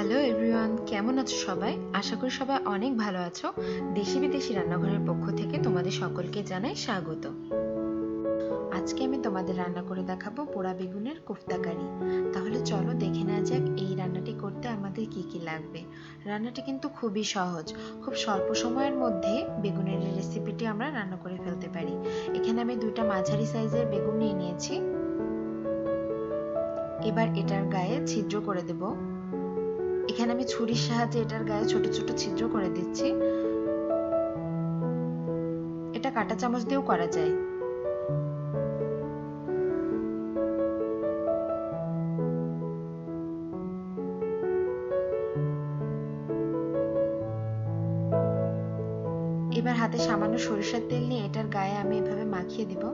Hello everyone, কেমন আছো সবাই? আশা করি সবাই অনেক ভালো আছো। দেশি বিদেশি রান্নাঘরের পক্ষ থেকে তোমাদের সকলকে জানাই স্বাগত। আজকে আমি তোমাদের রান্না করে দেখাবো পোড়া বেগুনের কোফতা কারি। তাহলে চলো দেখে নেওয়া যাক এই রান্নাটি করতে আমাদের কি কি লাগবে। রান্নাটি কিন্তু খুবই সহজ, খুব স্বল্প সময়ের মধ্যে বেগুনের এই রেসিপিটি আমরা রান্না করে ফেলতে পারি। এখানে আমি 2টা মাঝারি সাইজের বেগুন নিয়ে নিয়েছি। এবার এটার গায়ে ছিদ্র করে দেব। এখানে আমি ছুরির সাহায্যে এটার গায়ে ছোট ছোট ছিদ্র করে দিচ্ছি। এটা কাঁটা চামচ দিয়েও করা যায়। এবার হাতে সামান্য সরিষার তেল নিয়ে এটার গায়ে আমি এভাবে মাখিয়ে দিব।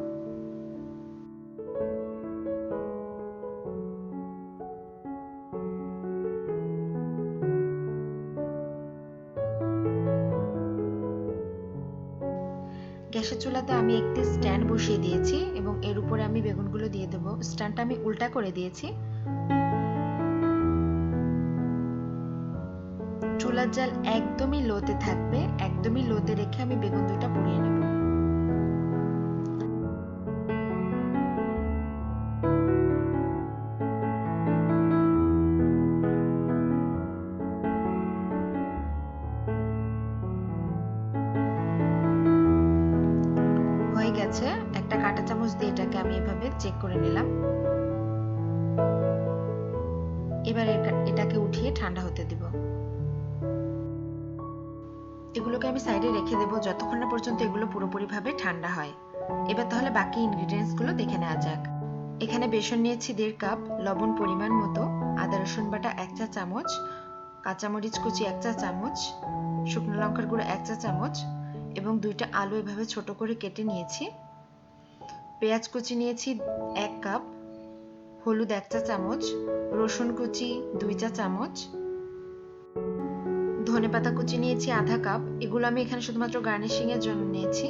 গ্যাসের চুলাতে আমি একটি স্ট্যান্ড বসিয়ে দিয়েছি এবং এর উপরে আমি বেগুনগুলো দিয়ে দেব। স্ট্যান্ডটা আমি উল্টা করে দিয়েছি। চুলার জাল একদমই লোতে থাকবে, একদমই লোতে রেখে আমি বেগুন দুইটা পুড়িয়ে নেব। হয়ে গেছে। একটা কাঁটা চামচ দিয়ে এটাকে আমি এভাবে চেক করে নিলাম। এবার এটাকে উঠিয়ে ঠান্ডা হতে দিব। এগুলোকে আমি সাইডে রেখে দেব যতক্ষণ না পর্যন্ত এগুলো পুরোপুরিভাবে ঠান্ডা হয়। এবার তাহলে বাকি ইনগ্রেডিয়েন্টস গুলো দেখে নেওয়া যাক। এখানে বেসন নিয়েছি 1.5 কাপ, লবণ পরিমাণ মতো, আদা রসুন বাটা 1 চা চামচ, কাঁচামরিচ কুচি 1 চা চামচ, শুকনো লঙ্কার গুঁড়ো 1 চা চামচ এবং 2টা আলু এভাবে ছোট করে কেটে নিয়েছি। পেঁয়াজ কুচি নিয়েছি 1 কাপ, হলুদ 1 চা চামচ, রসুন কুচি 2 চা চামচ, ধনেপাতা কুচি নিয়েছি আধা কাপ, এগুলো আমি এখানে শুধুমাত্র গার্নিশিং এর জন্য নিয়েছি,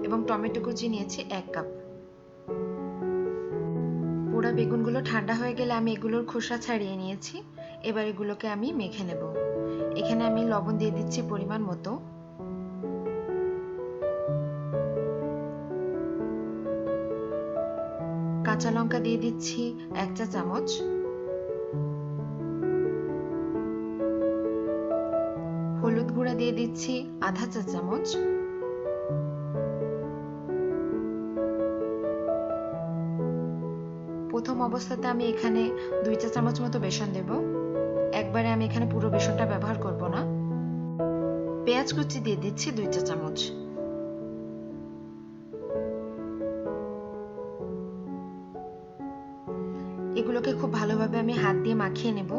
এবং টমেটো কুচি নিয়েছি 1 কাপ। পোড়া বেগুনগুলো ঠান্ডা হয়ে গেলে আমি এগুলোর খোসা ছাড়িয়ে নিয়েছি। এবার এগুলোকে আমি মেখে নেব। এখানে আমি লবণ দিয়ে দিচ্ছি পরিমাণ মতো। কাঁচা লঙ্কা দিয়ে দিচ্ছি 1 চা চামচ, হলুদ গুঁড়া দিয়ে দিচ্ছি আধা চা চামচ, প্রথম অবস্থাতে আমি এখানে 2 চা চামচ মতো বেসন দেব। একবারে আমি এখানে পুরো বেসনটা ব্যবহার করব না। পেঁয়াজ কুচি দিয়ে দিচ্ছি 2 চা চামচ। এগুলোকে খুব ভালোভাবে আমি হাত দিয়ে মাখিয়ে নেব।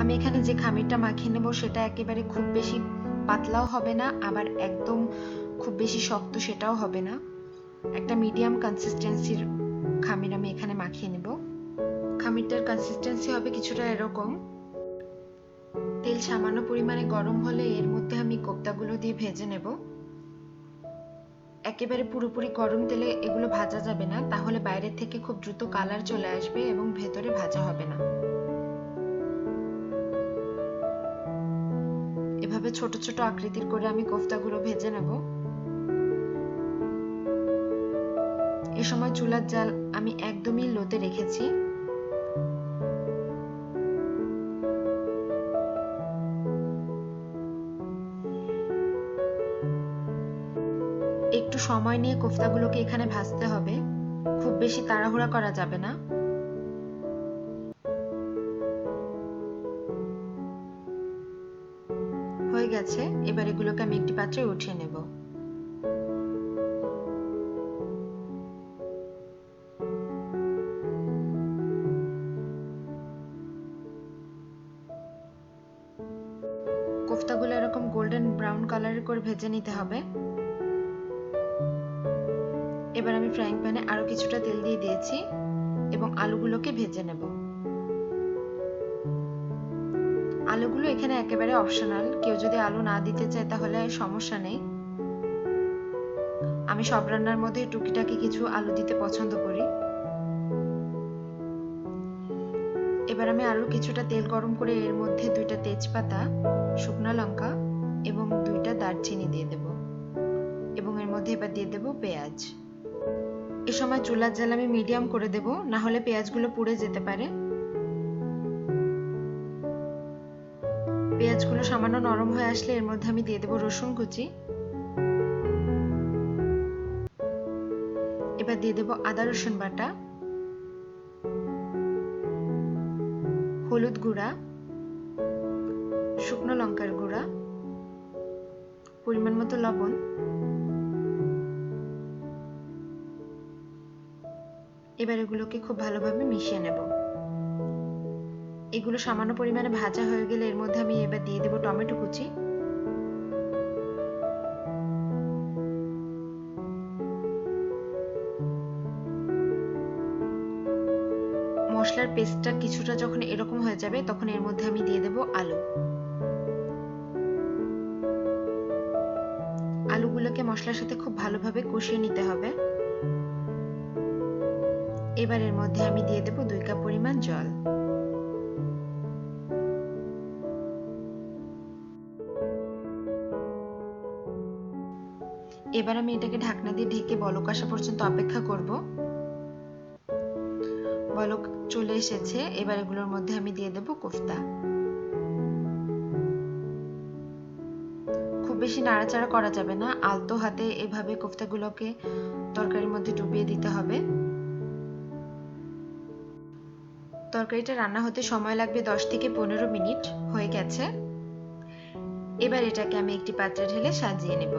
আমি এখানে যে খামিরটা মাখিয়ে নেব সেটা একেবারে খুব বেশি পাতলাও হবে না, আবার একদম খুব বেশি শক্ত সেটাও হবে না। একটা মিডিয়াম কনসিস্টেন্সির খামির আমি এখানে মাখিয়ে নেব। খামিরটার কনসিস্টেন্সি হবে কিছুটা এরকম। তেল সামান্য পরিমাণে গরম হলে এর মধ্যে আমি কোফতাগুলো দিয়ে ভেজে নেব। একেবারে পুরোপুরি গরম তেলে এগুলো ভাজা যাবে না, তাহলে বাইরে থেকে খুব দ্রুত কালার চলে আসবে এবং ভেতরে ভাজা হবে না। এভাবে ছোট ছোট আকৃতির করে আমি কোফতাগুলো ভেজে নেব। এ সময় চুলার জাল আমি একদমই লোতে রেখেছি। একটু সময় নিয়ে কোফতাগুলোকে এখানে ভাজতে হবে, খুব বেশি তাড়াহুড়া করা যাবে না। হয়ে গেছে। এবার এগুলোকে আমি একটি পাত্রে উঠিয়ে নেব। কোফতাগুলো এরকম গোল্ডেন ব্রাউন কালারের করে ভেজে নিতে হবে। এবার আমি ফ্রাইং প্যানে আরো কিছুটা তেল দিয়ে দিয়েছি এবং আলুগুলোকে ভেজে নেব। আলুগুলো এখানে একেবারে অপশনাল, কেউ যদি আলু না দিতে চায় তাহলে সমস্যা নেই। আমি সব রান্নার মধ্যে টুকিটাকি কিছু আলু দিতে পছন্দ করি। এবার আমি আরো কিছুটা তেল গরম করে এর মধ্যে 2টা তেজপাতা, শুকনো লঙ্কা এবং 2টা দারচিনি দিয়ে দেব এবং এর মধ্যে এবার দিয়ে দেব পেঁয়াজ। এ সময় চুলার জাল আমি মিডিয়াম করে দেব, না হলে পেঁয়াজগুলো পুড়ে যেতে পারে। পেঁয়াজগুলো সামান্য নরম হয়ে আসলে এর মধ্যে আমি দিয়ে দেব রসুন কুচি। এবার দিয়ে দেব আদা রসুন বাটা, হলুদ গুঁড়া, শুকনো লঙ্কার গুঁড়া, পরিমাণ মতো লবণ। এবার এগুলোকে খুব ভালোভাবে মিশিয়ে নেব। এগুলো সামান্য পরিমাণে ভাজা হয়ে গেলে এর মধ্যে আমি এবার দিয়ে দেব টমেটো কুচি। মশলার পেস্টটা কিছুটা যখন এরকম হয়ে যাবে তখন এর মধ্যে আমি দিয়ে দেব আলু। আলুগুলোকে মশলার সাথে খুব ভালোভাবে কষিয়ে নিতে হবে। এবার এর মধ্যে আমি দিয়ে দেব 2 কাপ পরিমাণ জল। এবার আমি এটাকে ঢাকনা দিয়ে ঢেকে বলক আসা পর্যন্ত অপেক্ষা করব। বলক চলে এসেছে, এবার এগুলোর মধ্যে আমি দিয়ে দেব কোফতা। খুব বেশি নাড়াচাড়া করা যাবে না, আলতো হাতে এভাবে কোফতাগুলোকে তরকারির মধ্যে ডুবিয়ে দিতে হবে। তরকারিটা রান্না হতে সময় লাগবে 10 থেকে 15 মিনিট। হয়ে গেছে। এবার এটাকে আমি একটি পাত্রে ঢেলে সাজিয়ে নেব।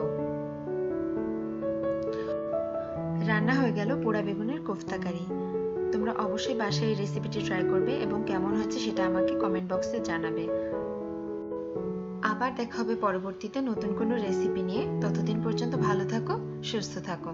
রান্না হয়ে গেল পোড়া বেগুনের কোফতা কারি। তোমরা অবশ্যই বাসায় এই রেসিপিটি ট্রাই করবে এবং কেমন হয়েছে সেটা আমাকে কমেন্ট বক্সে জানাবে। আবার দেখা হবে পরবর্তীতে নতুন কোনো রেসিপি নিয়ে। ততদিন পর্যন্ত ভালো থাকো, সুস্থ থাকো।